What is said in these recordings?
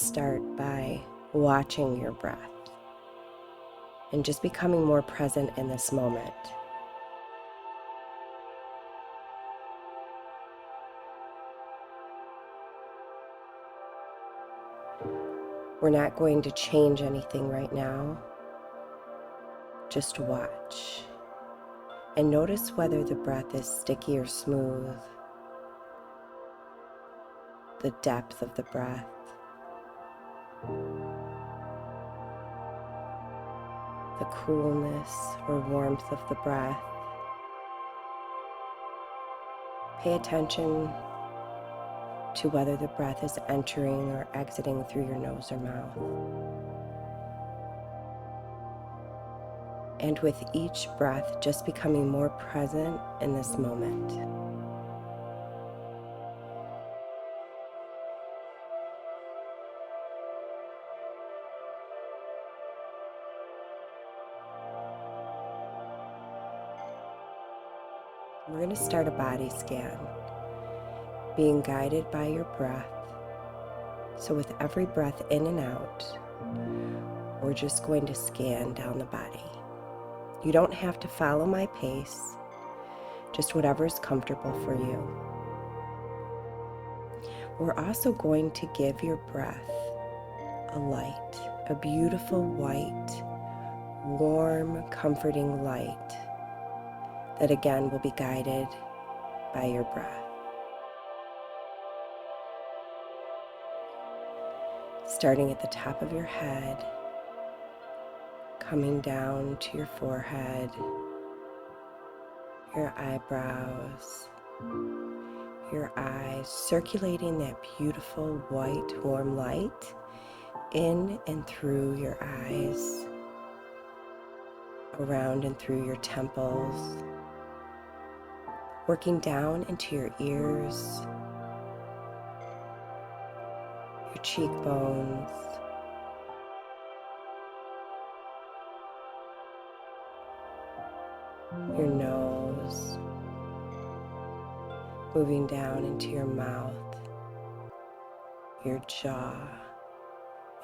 Let's start by watching your breath and just becoming more present in this moment. We're not going to change anything right now. Just watch and notice whether the breath is sticky or smooth, the depth of the breath, the coolness or warmth of the breath. Pay attention to whether the breath is entering or exiting through your nose or mouth. And with each breath, just becoming more present in this moment. We're going to start a body scan, being guided by your breath. So with every breath in and out, we're just going to scan down the body. You don't have to follow my pace, just whatever is comfortable for you. We're also going to give your breath a light, a beautiful white, warm, comforting light that again will be guided by your breath. Starting at the top of your head, coming down to your forehead, your eyebrows, your eyes, circulating that beautiful white warm light in and through your eyes, around and through your temples, working down into your ears, your cheekbones, your nose, moving down into your mouth, your jaw,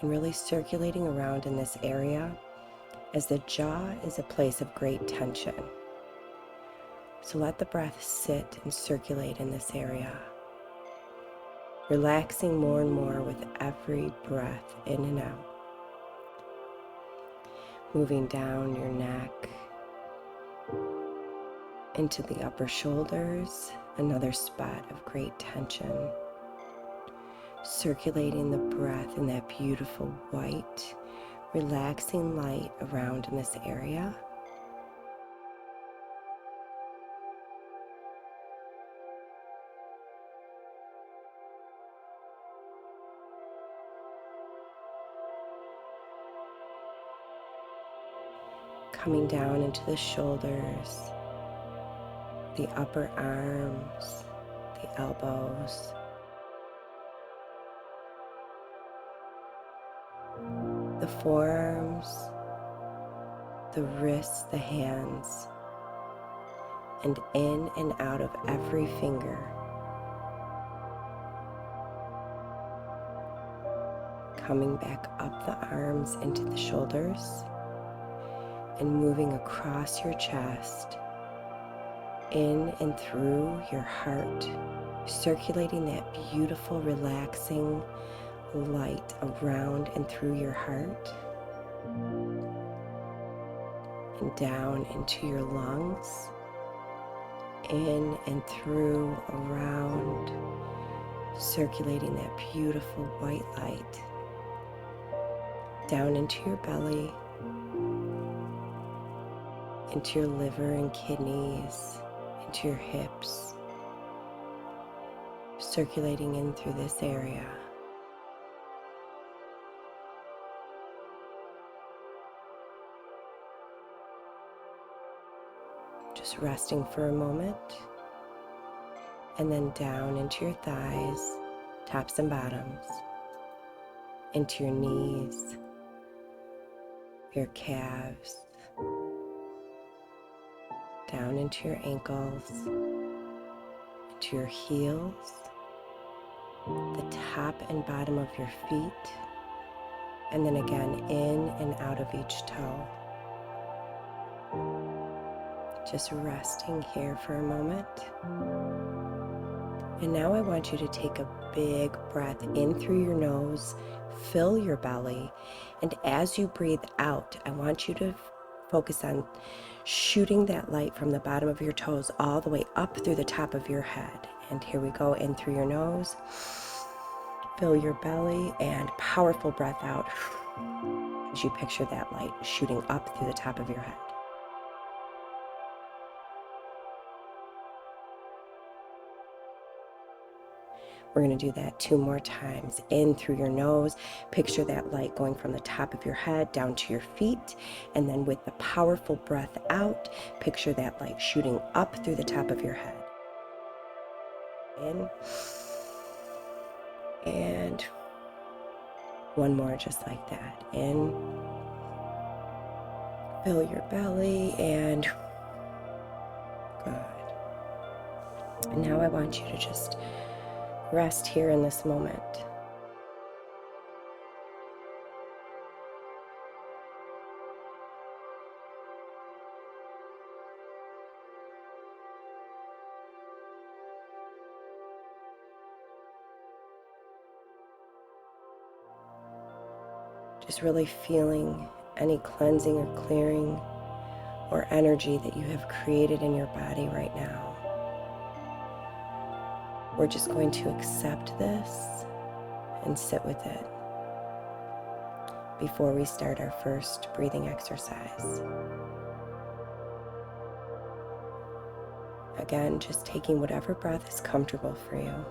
and really circulating around in this area, as the jaw is a place of great tension. So let the breath sit and circulate in this area, relaxing more and more with every breath in and out. Moving down your neck, into the upper shoulders, another spot of great tension. Circulating the breath in that beautiful white, relaxing light around in this area. Coming down into the shoulders, the upper arms, the elbows, the forearms, the wrists, the hands, and in and out of every finger. Coming back up the arms into the shoulders and moving across your chest, in and through your heart, circulating that beautiful, relaxing light around and through your heart, and down into your lungs, in and through, around, circulating that beautiful white light, down into your belly, into your liver and kidneys, into your hips, circulating in through this area. Just resting for a moment, and then down into your thighs, tops and bottoms, into your knees, your calves, down into your ankles, into your heels, the top and bottom of your feet, And then again, in and out of each toe. Just resting here for a moment. And now I want you to take a big breath in through your nose, fill your belly, and as you breathe out, I want you to focus on shooting that light from the bottom of your toes all the way up through the top of your head. And here we go, in through your nose, fill your belly, and powerful breath out as you picture that light shooting up through the top of your head. We're going to do that 2 more times. In through your nose, picture that light going from the top of your head down to your feet. And then with the powerful breath out, picture that light shooting up through the top of your head. In. And one more just like that. In. Fill your belly, and good. And now I want you to just rest here in this moment. Just really feeling any cleansing or clearing or energy that you have created in your body right now. We're just going to accept this and sit with it before we start our first breathing exercise. Again, just taking whatever breath is comfortable for you.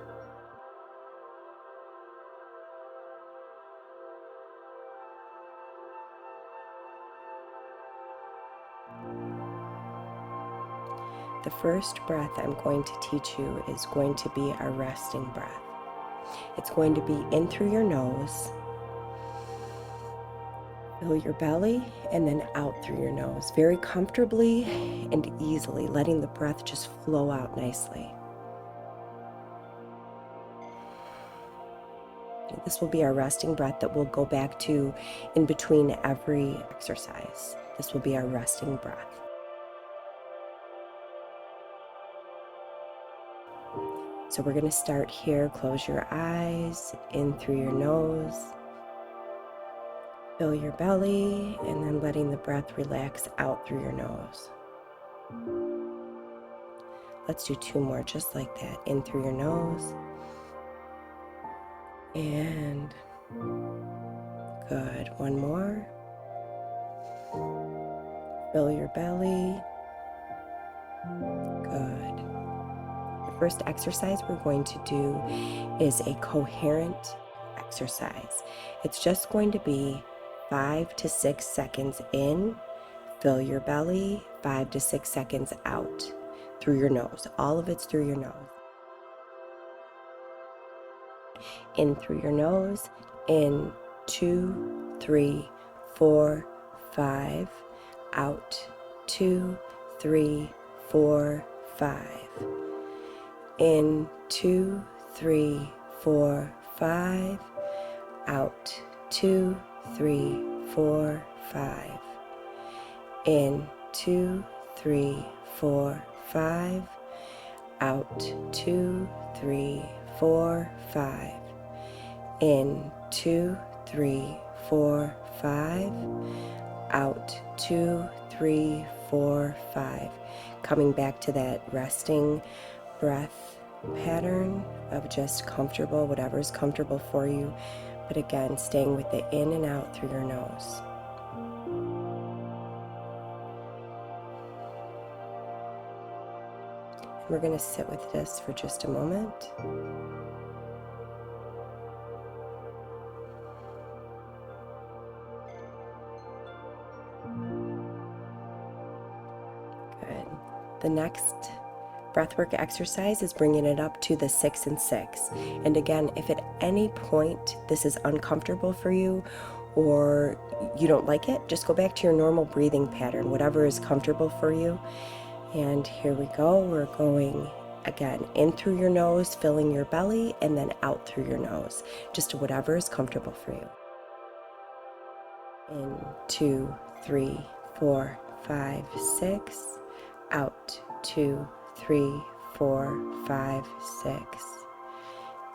The first breath I'm going to teach you is going to be a resting breath. It's going to be in through your nose, fill your belly, and then out through your nose, very comfortably and easily, letting the breath just flow out nicely. This will be our resting breath that we'll go back to in between every exercise. This will be our resting breath. So we're going to start here. Close your eyes, in through your nose, fill your belly, and then letting the breath relax out through your nose. Let's do 2 more just like that. In through your nose, and good. 1 more. Fill your belly. Good. The first exercise we're going to do is a coherent exercise. It's just going to be 5 to 6 seconds in, fill your belly, 5 to 6 seconds out through your nose. All of it's through your nose. In through your nose, in 2, 3, 4, 5, out 2, 3, 4, 5. In 2, 3, 4, 5, out 2, 3, 4, 5. In 2, 3, 4, 5, out 2, 3, 4, 5. In 2, 3, 4, 5, out 2, 3, 4, 5. Coming back to that resting breath pattern of just comfortable, whatever's comfortable for you, but again, staying with the in and out through your nose. We're going to sit with this for just a moment. Good. The next breathwork exercise is bringing it up to the 6 and 6. And again, if at any point this is uncomfortable for you or you don't like it, just go back to your normal breathing pattern, whatever is comfortable for you. And here we go. We're going again in through your nose, filling your belly, and then out through your nose, just whatever is comfortable for you. In 2, 3, 4, 5, 6. Out 2, 3, 4, 5, 6.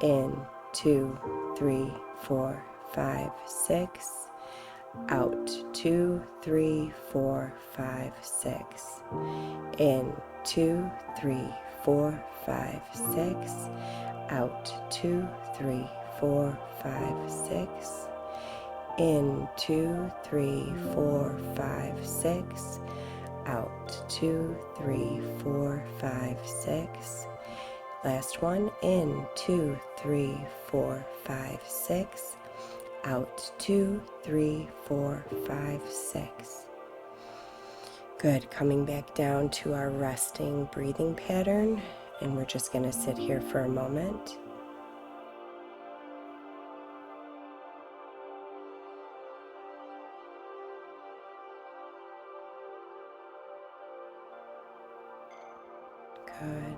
In 2, 3, 4, 5, 6. Out 2, 3, 4, 5, 6. In 2, 3, 4, 5, 6. Out 2, 3, 4, 5, 6. In 2, 3, 4, 5, 6. Out 2, 3, 4, 5, 6. Last one. In 2, 3, 4, 5, 6. Out 2, 3, 4, 5, 6. Good. Coming back down to our resting breathing pattern, and we're just going to sit here for a moment. Good.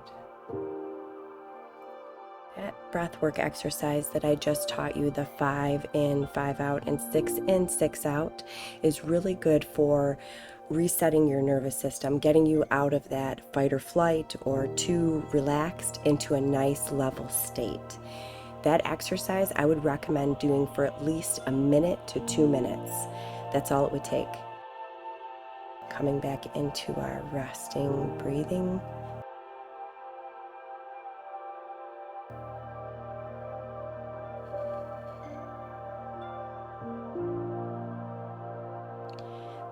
That breathwork exercise that I just taught you, the 5 in, 5 out, and 6 in, 6 out, is really good for resetting your nervous system, getting you out of that fight or flight or too relaxed into a nice level state. That exercise I would recommend doing for at least a minute to 2 minutes. That's all it would take. Coming back into our resting breathing.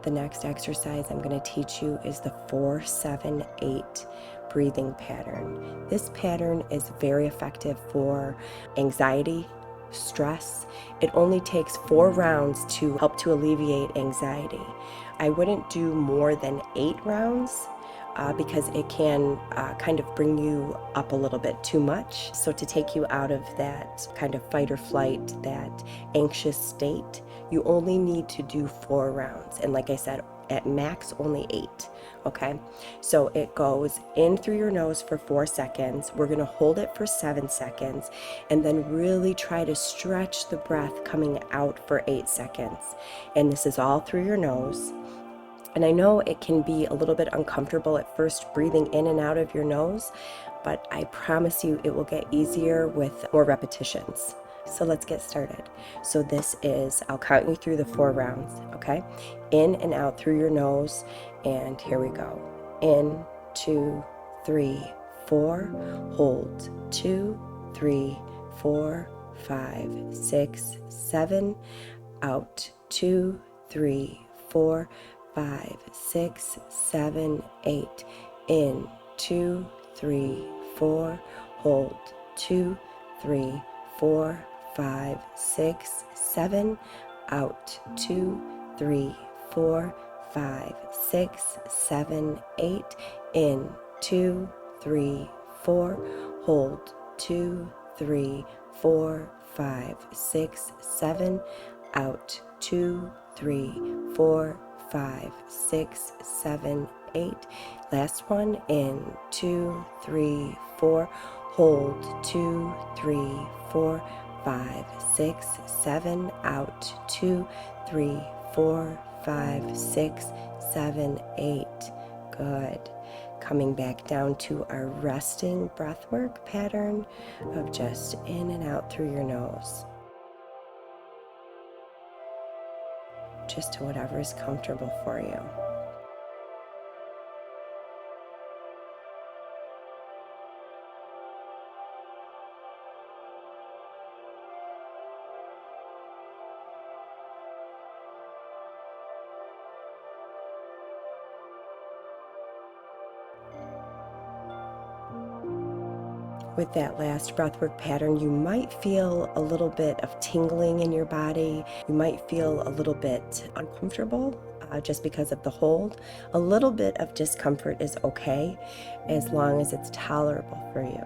The next exercise I'm going to teach you is the 4-7-8 breathing pattern. This pattern is very effective for anxiety, stress. It only takes 4 rounds to help to alleviate anxiety. I wouldn't do more than 8 rounds because it can kind of bring you up a little bit too much. So to take you out of that kind of fight or flight, that anxious state, you only need to do 4 rounds. And like I said, at max only 8. Okay, so it goes in through your nose for 4 seconds. We're going to hold it for 7 seconds and then really try to stretch the breath coming out for 8 seconds. And this is all through your nose. And I know it can be a little bit uncomfortable at first breathing in and out of your nose, but I promise you it will get easier with more repetitions. So let's get started. So this is, I'll count you through the 4 rounds, okay? In and out through your nose, and here we go. In, 2, 3, 4, hold, 2, 3, 4, 5, 6, 7, out, 2, 3, 4, 5, 6, 7, 8, in, 2, 3, 4, hold, 2, 3, 4, 5, 6, 7, out, 2, 3, 4, 5, 6, 7, 8, in, 2, 3, 4, hold, 2, 3, 4, 5, 6, 7, out, 2, 3, 4, 5, 6, 7, 8. Last one. In, 2, 3, 4. Hold, 2, 3, 4, 5, 6, 7. Out, 2, 3, 4, 5, 6, 7, 8. Good. Coming back down to our resting breathwork pattern of just in and out through your nose. Just to whatever is comfortable for you. With that last breathwork pattern, you might feel a little bit of tingling in your body. You might feel a little bit uncomfortable just because of the hold. A little bit of discomfort is okay as long as it's tolerable for you.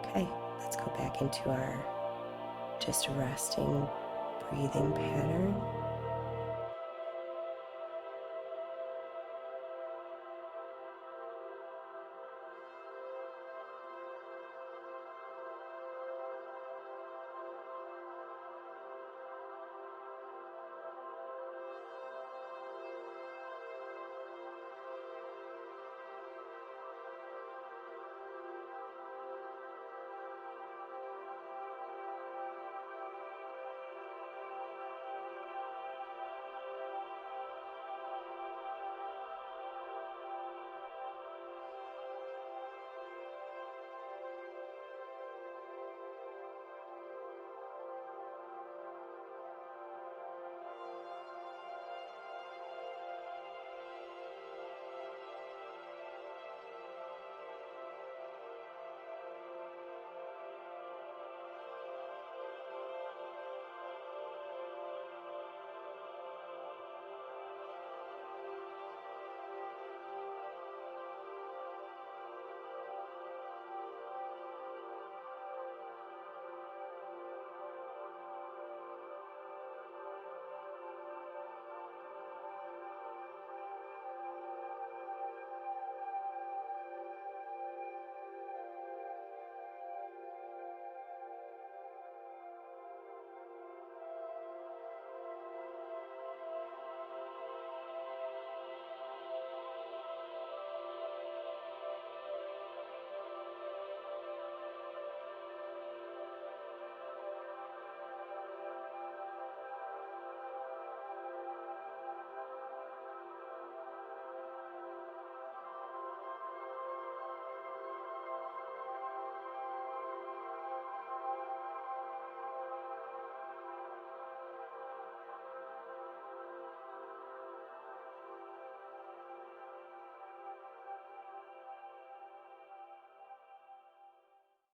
Okay, let's go back into our just resting breathing pattern.